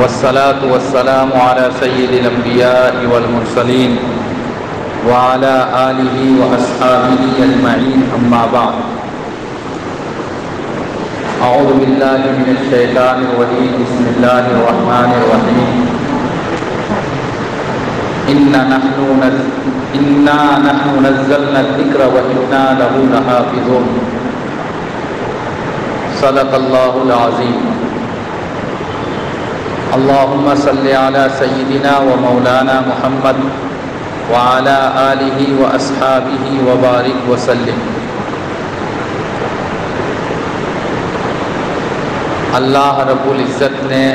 والصلاة والسلام على سيد الأنبياء والمرسلين وعلى آله وأصحابه أجمعين أما بعد أعوذ بالله من الشيطان الرجيم بسم الله الرحمن الرحيم إنا نحن نزلنا الذكر وإنا له لحافظون صدق الله العظيم اللهم صل على سيدنا ومولانا محمد وعلى آله وأصحابه وبارك وسلم۔ اللہ رب العزت نے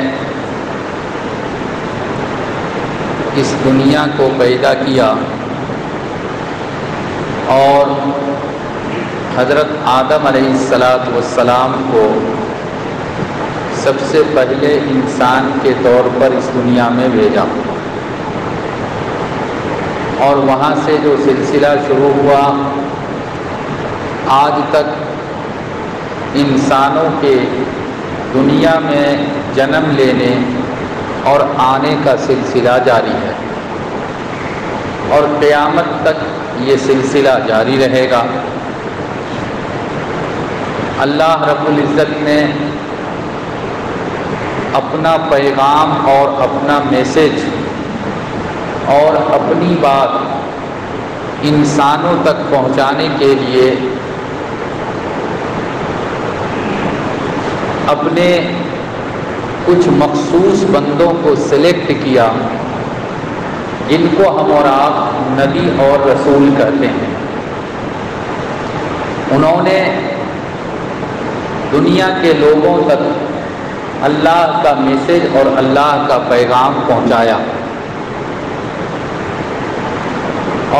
اس دنیا کو پیدا کیا اور حضرت آدم علیہ السلام کو سب سے پہلے انسان کے طور پر اس دنیا میں بھیجا، اور وہاں سے جو سلسلہ شروع ہوا آج تک انسانوں کے دنیا میں جنم لینے اور آنے کا سلسلہ جاری ہے، اور قیامت تک یہ سلسلہ جاری رہے گا۔ اللہ رب العزت نے اپنا پیغام اور اپنا میسج اور اپنی بات انسانوں تک پہنچانے کے لیے اپنے کچھ مخصوص بندوں کو سلیکٹ کیا، جن کو ہم اور آپ نبی اور رسول کہتے ہیں۔ انہوں نے دنیا کے لوگوں تک اللہ کا میسج اور اللہ کا پیغام پہنچایا،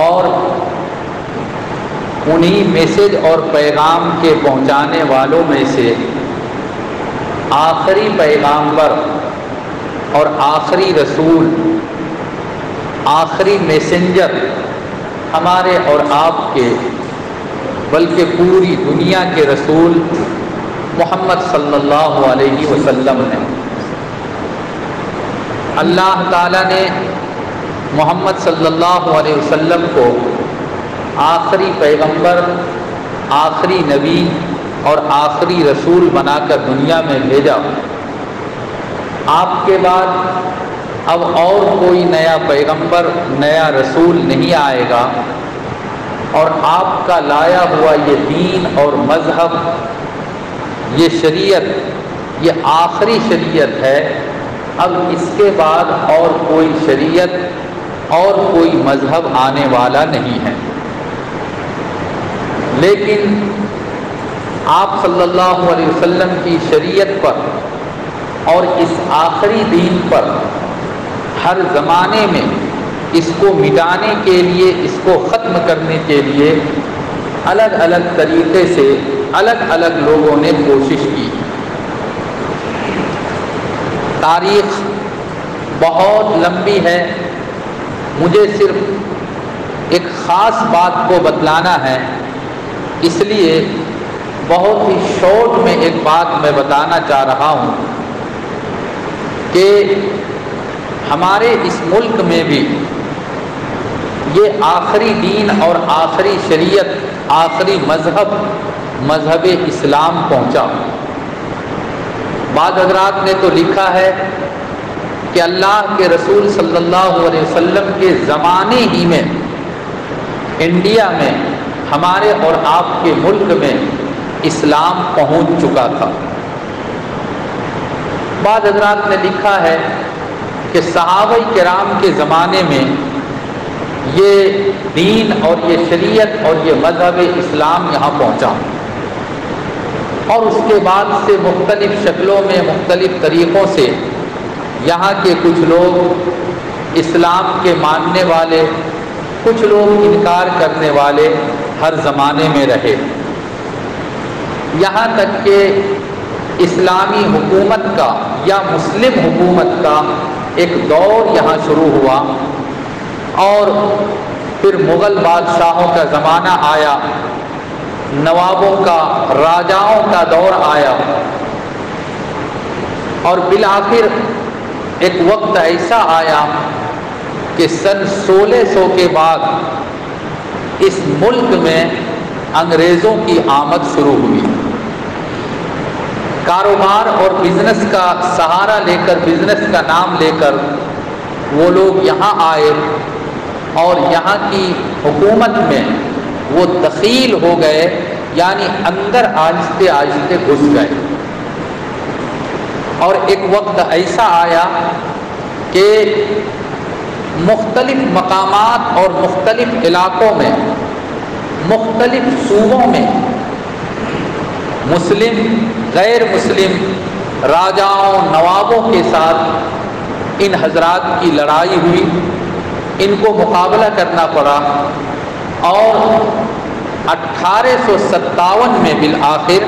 اور انہی میسج اور پیغام کے پہنچانے والوں میں سے آخری پیغامبر اور آخری رسول، آخری میسنجر ہمارے اور آپ کے بلکہ پوری دنیا کے رسول محمد صلی اللہ علیہ وسلم نے۔ اللہ تعالیٰ نے محمد صلی اللہ علیہ وسلم کو آخری پیغمبر، آخری نبی اور آخری رسول بنا کر دنیا میں بھیجا۔ آپ کے بعد اب اور کوئی نیا پیغمبر، نیا رسول نہیں آئے گا، اور آپ کا لایا ہوا یہ دین اور مذہب، یہ شریعت، یہ آخری شریعت ہے۔ اب اس کے بعد اور کوئی شریعت اور کوئی مذہب آنے والا نہیں ہے۔ لیکن آپ صلی اللہ علیہ وسلم کی شریعت پر اور اس آخری دین پر ہر زمانے میں اس کو مٹانے کے لیے، اس کو ختم کرنے کے لیے الگ الگ طریقے سے الگ الگ لوگوں نے کوشش کی۔ تاریخ بہت لمبی ہے، مجھے صرف ایک خاص بات کو بتلانا ہے، اس لیے بہت ہی شارٹ میں ایک بات میں بتانا چاہ رہا ہوں کہ ہمارے اس ملک میں بھی یہ آخری دین اور آخری شریعت، آخری مذہب اسلام پہنچا۔ بعض حضرات نے تو لکھا ہے کہ اللہ کے رسول صلی اللہ علیہ وسلم کے زمانے ہی میں انڈیا میں، ہمارے اور آپ کے ملک میں اسلام پہنچ چکا تھا۔ بعض حضرات نے لکھا ہے کہ صحابہ کرام کے زمانے میں یہ دین اور یہ شریعت اور یہ مذہب اسلام یہاں پہنچا، اور اس کے بعد سے مختلف شکلوں میں، مختلف طریقوں سے یہاں کے کچھ لوگ اسلام کے ماننے والے، کچھ لوگ انکار کرنے والے ہر زمانے میں رہے، یہاں تک کہ اسلامی حکومت کا یا مسلم حکومت کا ایک دور یہاں شروع ہوا، اور پھر مغل بادشاہوں کا زمانہ آیا، نوابوں کا، راجاؤں کا دور آیا، اور بالآخر ایک وقت ایسا آیا کہ سن 1600 کے بعد اس ملک میں انگریزوں کی آمد شروع ہوئی۔ کاروبار اور بزنس کا سہارا لے کر، بزنس کا نام لے کر وہ لوگ یہاں آئے اور یہاں کی حکومت میں وہ دخیل ہو گئے، یعنی اندر آہستہ آہستہ گھس گئے۔ اور ایک وقت ایسا آیا کہ مختلف مقامات اور مختلف علاقوں میں، مختلف صوبوں میں مسلم غیر مسلم راجاؤں نوابوں کے ساتھ ان حضرات کی لڑائی ہوئی، ان کو مقابلہ کرنا پڑا، اور 1857 میں بالآخر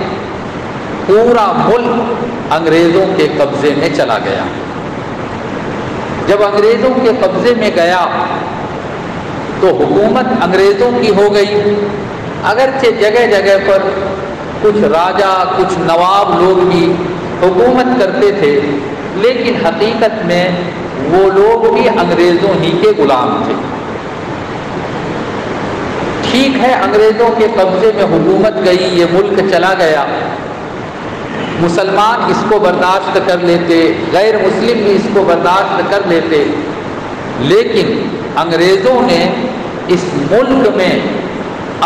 پورا ملک انگریزوں کے قبضے میں چلا گیا۔ جب انگریزوں کے قبضے میں گیا تو حکومت انگریزوں کی ہو گئی، اگرچہ جگہ جگہ پر کچھ راجا کچھ نواب لوگ بھی حکومت کرتے تھے، لیکن حقیقت میں وہ لوگ بھی انگریزوں ہی کے غلام تھے۔ ٹھیک ہے، انگریزوں کے قبضے میں حکومت گئی، یہ ملک چلا گیا، مسلمان اس کو برداشت کر لیتے، غیر مسلم بھی اس کو برداشت کر لیتے، لیکن انگریزوں نے اس ملک میں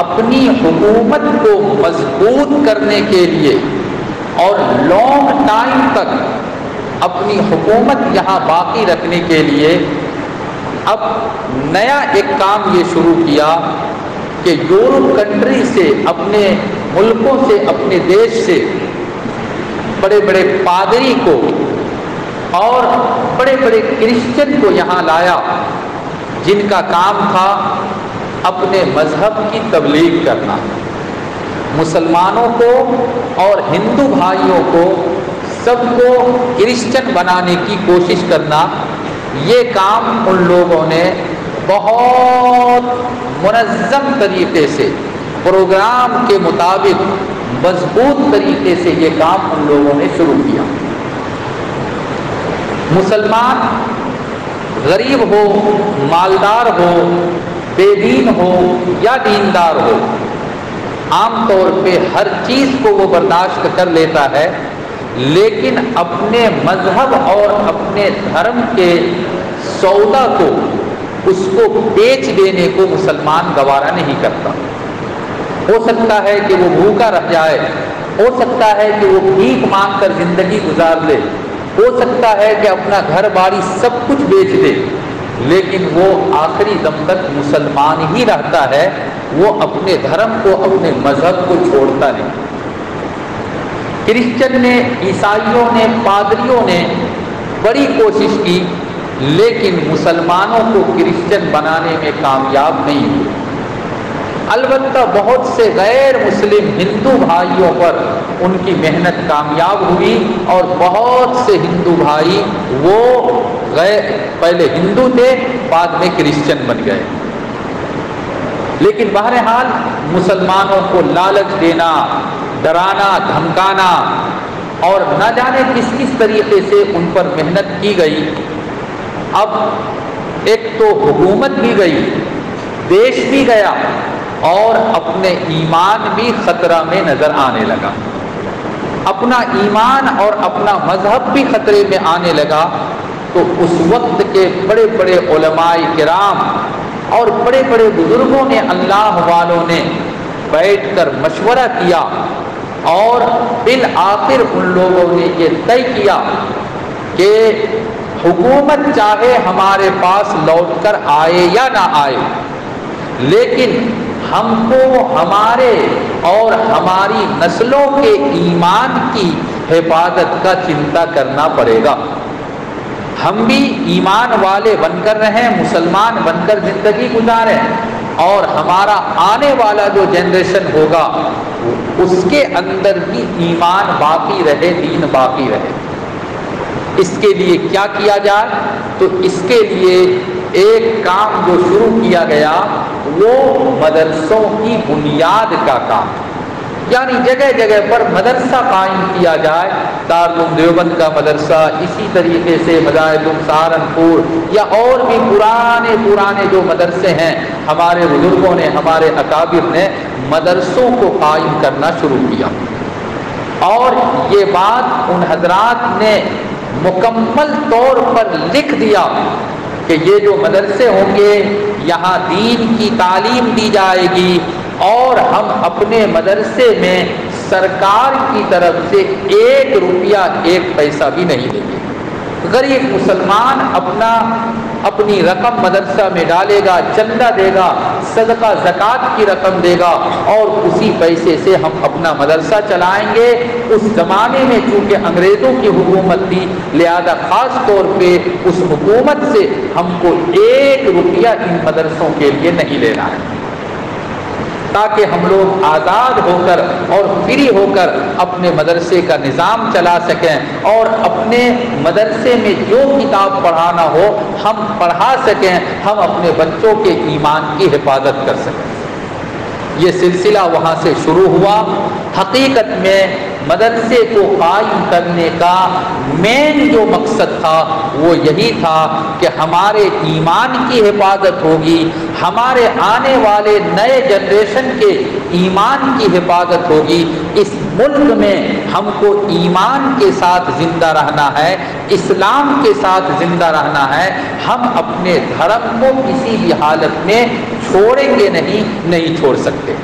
اپنی حکومت کو مضبوط کرنے کے لیے اور لانگ ٹائم تک اپنی حکومت یہاں باقی رکھنے کے لیے اب نیا ایک کام یہ شروع کیا کہ یورپ کنٹری سے، اپنے ملکوں سے، اپنے دیش سے بڑے بڑے پادری کو اور بڑے بڑے کرسچن کو یہاں لایا، جن کا کام تھا اپنے مذہب کی تبلیغ کرنا، مسلمانوں کو اور ہندو بھائیوں کو سب کو کرسچن بنانے کی کوشش کرنا۔ یہ کام ان لوگوں نے بہت منظم طریقے سے، پروگرام کے مطابق مضبوط طریقے سے یہ کام ان لوگوں نے شروع کیا۔ مسلمان غریب ہو، مالدار ہو، بے دین ہو یا دیندار ہو، عام طور پہ ہر چیز کو وہ برداشت کر لیتا ہے، لیکن اپنے مذہب اور اپنے دھرم کے سودا کو، اس کو بیچ دینے کو مسلمان گوارا نہیں کرتا۔ ہو سکتا ہے کہ وہ بھوکا رہ جائے، ہو سکتا ہے کہ وہ بھیک مانگ کر زندگی گزار لے، ہو سکتا ہے کہ اپنا گھر باری سب کچھ بیچ دے، لیکن وہ آخری دم تک مسلمان ہی رہتا ہے، وہ اپنے دھرم کو، اپنے مذہب کو چھوڑتا نہیں۔ کرسچن نے، عیسائیوں نے، پادریوں نے بڑی کوشش کی، لیکن مسلمانوں کو کرسچن بنانے میں کامیاب نہیں ہوئے۔ البتہ بہت سے غیر مسلم ہندو بھائیوں پر ان کی محنت کامیاب ہوئی، اور بہت سے ہندو بھائی وہ پہلے ہندو تھے، بعد میں کرسچن بن گئے۔ لیکن بہرحال مسلمانوں کو لالچ دینا، ڈرانا، دھمکانا اور نہ جانے کس کس طریقے سے ان پر محنت کی گئی۔ اب ایک تو حکومت بھی گئی، دیش بھی گیا، اور اپنے ایمان بھی خطرہ میں نظر آنے لگا، اپنا ایمان اور اپنا مذہب بھی خطرے میں آنے لگا۔ تو اس وقت کے بڑے بڑے علماء کرام اور بڑے بڑے بزرگوں نے، اللہ والوں نے بیٹھ کر مشورہ کیا، اور بالآخر ان لوگوں نے یہ طے کیا کہ حکومت چاہے ہمارے پاس لوٹ کر آئے یا نہ آئے، لیکن ہم کو ہمارے اور ہماری نسلوں کے ایمان کی حفاظت کا چنتا کرنا پڑے گا۔ ہم بھی ایمان والے بن کر رہیں، مسلمان بن کر زندگی گزاریں، اور ہمارا آنے والا جو جنریشن ہوگا اس کے اندر بھی ایمان باقی رہے، دین باقی رہے۔ اس کے لیے کیا کیا جائے؟ تو اس کے لیے ایک کام جو شروع کیا گیا وہ مدرسوں کی بنیاد کا کام، یعنی جگہ جگہ پر مدرسہ قائم کیا جائے، دارالعلوم دیوبند کا مدرسہ، اسی طریقے سے مذاہب سہارنپور یا اور بھی پرانے جو مدرسے ہیں، ہمارے بزرگوں نے، ہمارے اکابر نے مدرسوں کو قائم کرنا شروع کیا۔ اور یہ بات ان حضرات نے مکمل طور پر لکھ دیا کہ یہ جو مدرسے ہوں گے یہاں دین کی تعلیم دی جائے گی، اور ہم اپنے مدرسے میں سرکار کی طرف سے 1 روپیہ 1 پیسہ بھی نہیں دیں گے۔ غریب مسلمان اپنی رقم مدرسہ میں ڈالے گا، چندہ دے گا، صدقہ زکوٰۃ کی رقم دے گا، اور اسی پیسے سے ہم اپنا مدرسہ چلائیں گے۔ اس زمانے میں چونکہ انگریزوں کی حکومت تھی، لہذا خاص طور پہ اس حکومت سے ہم کو 1 روپیہ ان مدرسوں کے لیے نہیں لینا ہے، تاکہ ہم لوگ آزاد ہو کر اور فری ہو کر اپنے مدرسے کا نظام چلا سکیں، اور اپنے مدرسے میں جو کتاب پڑھانا ہو ہم پڑھا سکیں، ہم اپنے بچوں کے ایمان کی حفاظت کر سکیں۔ یہ سلسلہ وہاں سے شروع ہوا۔ حقیقت میں مدرسے کو قائم کرنے کا مین جو مقصد تھا وہ یہی تھا کہ ہمارے ایمان کی حفاظت ہوگی، ہمارے آنے والے نئے جنریشن کے ایمان کی حفاظت ہوگی۔ اس ملک میں ہم کو ایمان کے ساتھ زندہ رہنا ہے، اسلام کے ساتھ زندہ رہنا ہے، ہم اپنے دھرم کو کسی بھی حالت میں چھوڑیں گے نہیں چھوڑ سکتے۔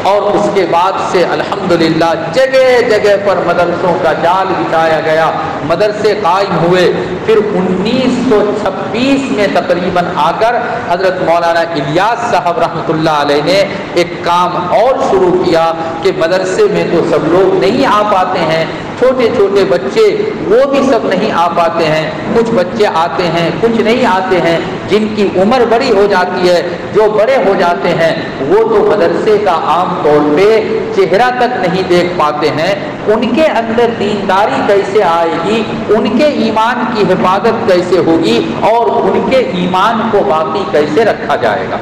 اور اس کے بعد سے الحمدللہ جگہ جگہ پر مدرسوں کا جال بچھایا گیا، مدرسے قائم ہوئے۔ پھر 1926 میں تقریباً آ کر حضرت مولانا الیاس صاحب رحمۃ اللہ علیہ نے ایک کام اور شروع کیا کہ مدرسے میں تو سب لوگ نہیں آ پاتے ہیں، چھوٹے چھوٹے بچے وہ بھی سب نہیں آ پاتے ہیں، کچھ بچے آتے ہیں کچھ نہیں آتے ہیں، جن کی عمر بڑی ہو جاتی ہے، جو بڑے ہو جاتے ہیں وہ تو مدرسے کا عام طور پہ چہرہ تک نہیں دیکھ پاتے ہیں، ان کے اندر دینداری کیسے آئے گی، ان کے ایمان کی حفاظت کیسے ہوگی، اور ان کے ایمان کو باقی کیسے رکھا جائے گا۔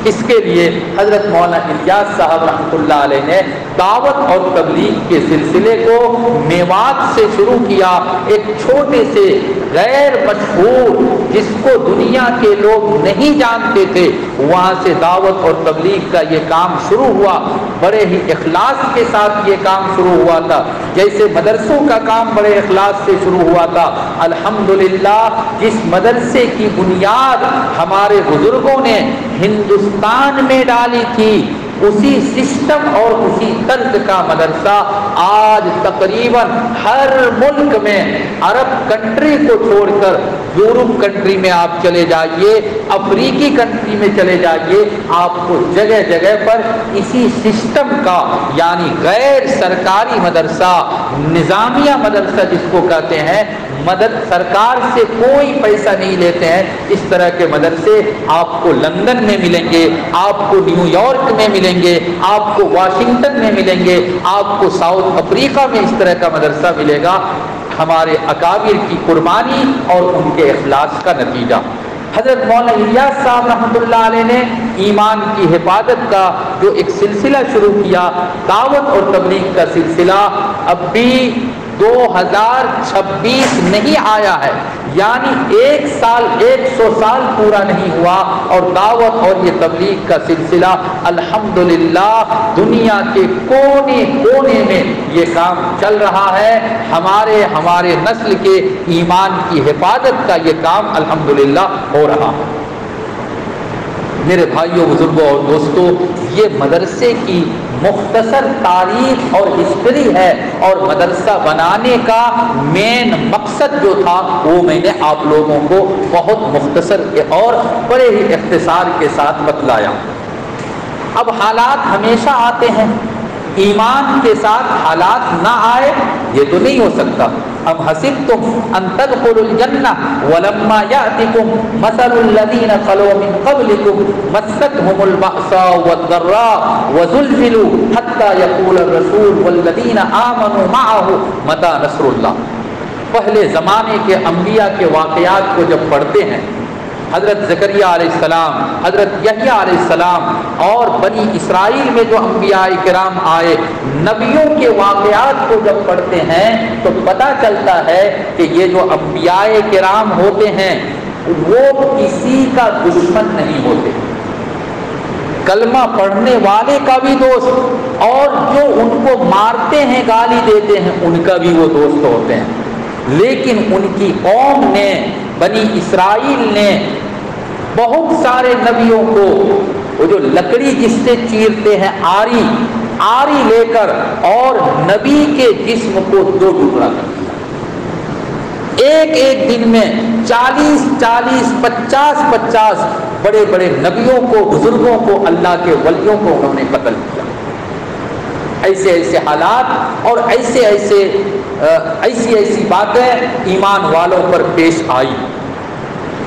اس کے لیے حضرت مولانا الیاس صاحب رحمۃ اللہ علیہ نے دعوت اور تبلیغ کے سلسلے کو میوات سے شروع کیا۔ ایک چھوٹے سے غیر مشہور جس کو دنیا کے لوگ نہیں جانتے تھے، وہاں سے دعوت اور تبلیغ کا یہ کام شروع ہوا۔ بڑے ہی اخلاص کے ساتھ یہ کام شروع ہوا تھا، جیسے مدرسوں کا کام بڑے اخلاص سے شروع ہوا تھا۔ الحمدللہ جس مدرسے کی بنیاد ہمارے بزرگوں نے ہندوستان میں ڈالی تھی، اسی سسٹم اور اسی طرز کا مدرسہ آج تقریباً ہر ملک میں، عرب کنٹری کو چھوڑ کر یورپ کنٹری میں آپ چلے جائیے، افریقی کنٹری میں چلے جائیے، آپ کو جگہ جگہ پر اسی سسٹم کا، یعنی غیر سرکاری مدرسہ، نظامیہ مدرسہ جس کو کہتے ہیں، مدد سرکار سے کوئی پیسہ نہیں لیتے ہیں، اس طرح کے مدرسے آپ کو لندن میں ملیں گے، آپ کو نیو یارک میں ملیں گے، آپ کو واشنگٹن میں ملیں گے، آپ کو ساؤتھ افریقہ میں اس طرح کا مدرسہ ملے گا۔ ہمارے اکابر کی قربانی اور ان کے اخلاص کا نتیجہ۔ حضرت مولانا الیاس صاحب رحمۃ اللہ علیہ نے ایمان کی حفاظت کا جو ایک سلسلہ شروع کیا، دعوت اور تبلیغ کا سلسلہ، اب بھی 2026 نہیں آیا ہے، یعنی 100 سال پورا نہیں ہوا، اور دعوت اور یہ تبلیغ کا سلسلہ الحمدللہ دنیا کے کونے کونے میں یہ کام چل رہا ہے۔ ہمارے نسل کے ایمان کی حفاظت کا یہ کام الحمدللہ ہو رہا ہے۔ میرے بھائیوں، بزرگوں اور دوستوں، یہ مدرسے کی مختصر تاریخ اور ہسٹری ہے، اور مدرسہ بنانے کا مین مقصد جو تھا وہ میں نے آپ لوگوں کو بہت مختصر اور بڑے ہی اختصار کے ساتھ بتلایا۔ اب حالات ہمیشہ آتے ہیں، ایمان کے ساتھ حالات نہ آئے یہ تو نہیں ہو سکتا۔ ام حسبتم ان تدخلوا الجنہ ولما یأتکم مثل الذین خلوا من قبلکم مستهم البأساء والضراء وزلزلوا حتى يقول الرسول والذین آمنوا معه متى نصر اللہ۔ پہلے زمانے کے انبیاء کے واقعات کو جب پڑھتے ہیں حضرت زکریا علیہ السلام، حضرت یحییٰ علیہ السلام اور بنی اسرائیل میں جو انبیاء کرام آئے، نبیوں کے واقعات کو جب پڑھتے ہیں تو پتہ چلتا ہے کہ یہ جو انبیاء کرام ہوتے ہیں وہ کسی کا دشمن نہیں ہوتے، کلمہ پڑھنے والے کا بھی دوست، اور جو ان کو مارتے ہیں گالی دیتے ہیں ان کا بھی وہ دوست ہوتے ہیں۔ لیکن ان کی قوم نے، بنی اسرائیل نے بہت سارے نبیوں کو، وہ جو لکڑی جس سے چیرتے ہیں آری لے کر، اور نبی کے جسم کو دو ٹکڑا کر دیا، ایک دن میں 40 50 بڑے بڑے نبیوں کو، بزرگوں کو، اللہ کے ولیوں کو انہوں نے قتل کیا۔ ایسے حالات اور ایسی باتیں ایمان والوں پر پیش آئی،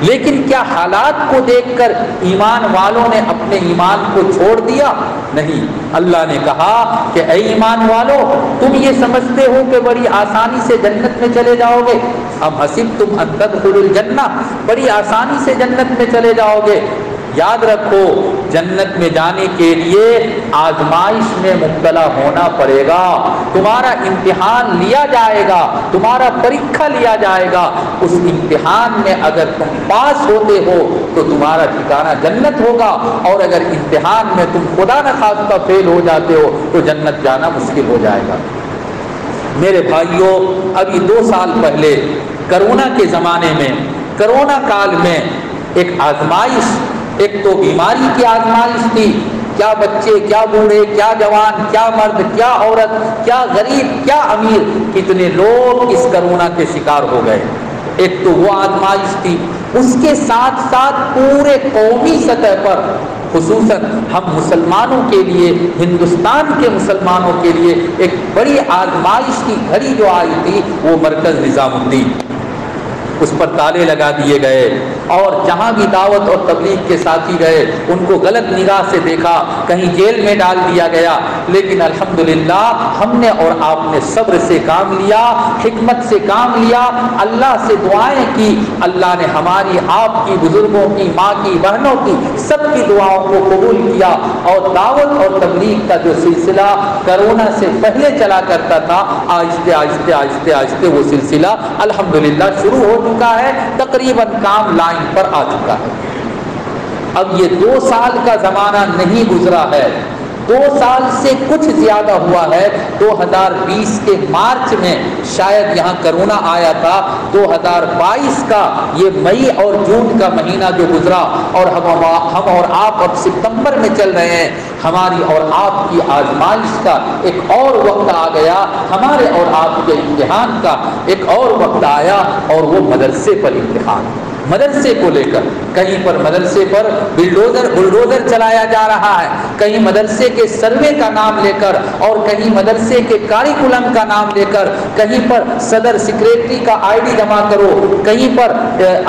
لیکن کیا حالات کو دیکھ کر ایمان والوں نے اپنے ایمان کو چھوڑ دیا؟ نہیں، اللہ نے کہا کہ اے ایمان والو، تم یہ سمجھتے ہو کہ بڑی آسانی سے جنت میں چلے جاؤ گے؟ ام حسبتم ان تدخلوا الجنہ، بڑی آسانی سے جنت میں چلے جاؤ گے؟ یاد رکھو، جنت میں جانے کے لیے آزمائش میں مبتلا ہونا پڑے گا، تمہارا امتحان لیا جائے گا، تمہارا پریکھا لیا جائے گا۔ اس امتحان میں اگر تم پاس ہوتے ہو تو تمہارا ٹھکانہ جنت ہوگا، اور اگر امتحان میں تم خدا نخواستہ فیل ہو جاتے ہو تو جنت جانا مشکل ہو جائے گا۔ میرے بھائیوں، ابھی 2 سال پہلے کرونا کے زمانے میں، کرونا کال میں ایک آزمائش، ایک تو بیماری کی آزمائش تھی، کیا بچے، کیا بوڑھے، کیا جوان، کیا مرد، کیا عورت، کیا غریب، کیا امیر، کتنے لوگ اس کرونا کے شکار ہو گئے۔ ایک تو وہ آزمائش تھی، اس کے ساتھ ساتھ پورے قومی سطح پر، خصوصاً ہم مسلمانوں کے لیے، ہندوستان کے مسلمانوں کے لیے ایک بڑی آزمائش کی گھڑی جو آئی تھی وہ مرکز نظام الدین، اس پر تالے لگا دیے گئے، اور جہاں بھی دعوت اور تبلیغ کے ساتھی گئے ان کو غلط نگاہ سے دیکھا، کہیں جیل میں ڈال دیا گیا۔ لیکن الحمدللہ ہم نے اور آپ نے صبر سے کام لیا، حکمت سے کام لیا، اللہ سے دعائیں کی، اللہ نے ہماری، آپ کی، بزرگوں کی، ماں کی، بہنوں کی، سب کی دعاؤں کو قبول کیا، اور دعوت اور تبلیغ کا جو سلسلہ کرونا سے پہلے چلا کرتا تھا، آہستہ وہ سلسلہ الحمدللہ شروع ہو چکا ہے، تقریباً کام لائن پر آ چکا ہے۔ اب یہ 2 سال کا زمانہ نہیں گزرا ہے، 2 سال سے کچھ زیادہ ہوا ہے۔ 2020 کے مارچ میں شاید یہاں کرونا آیا تھا، 2022 کا یہ مئی اور جون کا مہینہ جو گزرا، اور ہم اور آپ اب ستمبر میں چل رہے ہیں، ہماری اور آپ کی آزمائش کا ایک اور وقت آ گیا، ہمارے اور آپ کے امتحان کا ایک اور وقت آیا، اور وہ مدرسے پر امتحان، مدرسے کو لے کر، کہیں پر مدرسے پر بلڈوزر چلایا جا رہا ہے، کہیں مدرسے کے سروے کا نام لے کر، اور کہیں مدرسے کے کاریکولم کا نام لے کر، کہیں پر صدر سیکریٹری کا آئی ڈی جمع کرو، کہیں پر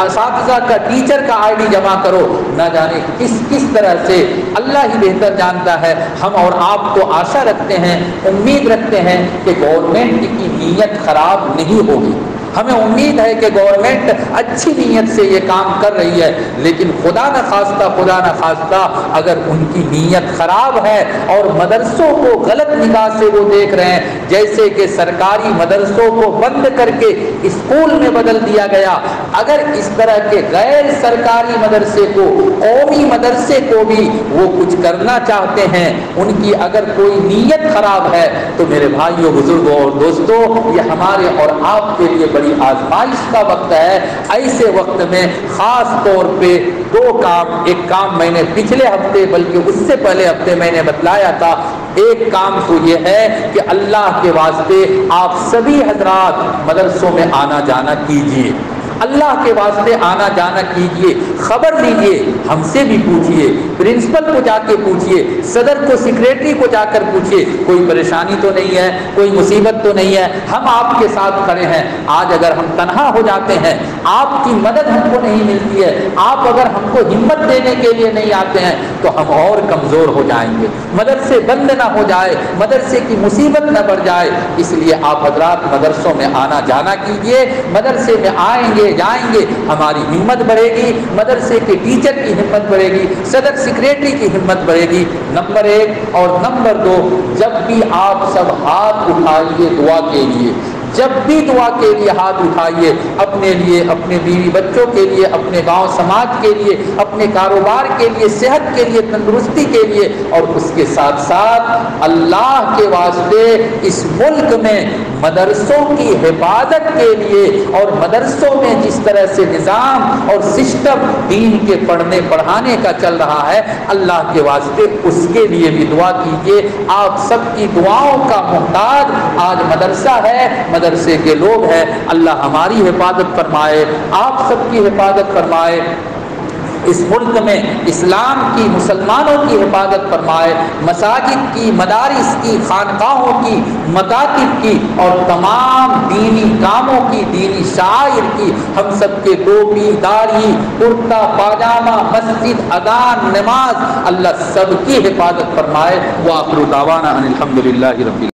اساتذہ کا، ٹیچر کا آئی ڈی جمع کرو، نہ جانے کس طرح سے، اللہ ہی بہتر جانتا ہے۔ ہم اور آپ تو آشا رکھتے ہیں، امید رکھتے ہیں کہ گورنمنٹ کی نیت خراب نہیں ہوگی، ہمیں امید ہے کہ گورنمنٹ اچھی نیت سے یہ کام کر رہی ہے، لیکن خدا نخواستہ اگر ان کی نیت خراب ہے اور مدرسوں کو غلط نگاہ سے وہ دیکھ رہے ہیں، جیسے کہ سرکاری مدرسوں کو بند کر کے اسکول میں بدل دیا گیا، اگر اس طرح کے غیر سرکاری مدرسے کو، قومی مدرسے کو بھی وہ کچھ کرنا چاہتے ہیں، ان کی اگر کوئی نیت خراب ہے، تو میرے بھائیوں، بزرگوں اور دوستوں، یہ ہمارے اور آپ کے لیے بڑی آزمائش کا وقت ہے۔ ایسے وقت میں خاص طور پہ 2 کام، ایک کام میں نے پچھلے ہفتے بلکہ اس سے پہلے ہفتے میں نے بتلایا تھا، ایک کام تو یہ ہے کہ اللہ کے واسطے آپ سبھی حضرات مدرسوں میں آنا جانا کیجیے، اللہ کے واسطے آنا جانا کیجئے، خبر لیجئے، ہم سے بھی پوچھئے، پرنسپل کو جا کے پوچھئے، صدر کو، سیکریٹری کو جا کر پوچھئے، کوئی پریشانی تو نہیں ہے، کوئی مصیبت تو نہیں ہے، ہم آپ کے ساتھ کھڑے ہیں۔ آج اگر ہم تنہا ہو جاتے ہیں، آپ کی مدد ہم کو نہیں ملتی ہے، آپ اگر ہم کو ہمت دینے کے لیے نہیں آتے ہیں، تو ہم اور کمزور ہو جائیں گے، مدرسے بند نہ ہو جائے، مدرسے کی مصیبت نہ بڑھ جائے۔ اس لیے آپ حضرات مدرسوں میں آنا جانا کیجئے، مدرسے میں آئیں گے جائیں گے ہماری ہمت بڑھے گی، مدرسے کے ٹیچر کی ہمت بڑھے گی، صدر سیکریٹری کی ہمت بڑھے گی، نمبر 1۔ اور نمبر 2، جب بھی آپ سب ہاتھ اٹھائیے دعا کے لیے، جب بھی دعا کے لیے ہاتھ اٹھائیے، اپنے لیے، اپنے بیوی بچوں کے لیے، اپنے گاؤں سماج کے لیے، اپنے کاروبار کے لیے، صحت کے لیے، تندرستی کے لیے، اور اس کے ساتھ ساتھ اللہ کے واسطے اس ملک میں مدرسوں کی حفاظت کے لیے، اور مدرسوں میں جس طرح سے نظام اور سسٹم دین کے پڑھنے پڑھانے کا چل رہا ہے، اللہ کے واسطے اس کے لیے بھی دعا کیجیے۔ آپ سب کی دعاؤں کا محتاج آج مدرسہ ہے، مدرسے کے لوگ ہیں۔ اللہ ہماری حفاظت فرمائے، آپ سب کی حفاظت فرمائے، اس ملک میں اسلام کی، مسلمانوں کی حفاظت فرمائے، مساجد کی، مدارس کی، خانقاہوں کی، مکاتب کی، اور تمام دینی کاموں کی، دینی شعائر کی، ہم سب کے ٹوپی، داڑھی، کرتا پاجامہ، مسجد، اذان، نماز، اللہ سب کی حفاظت فرمائے۔ وآخر دعوانا ان الحمد للہ رب العالمین۔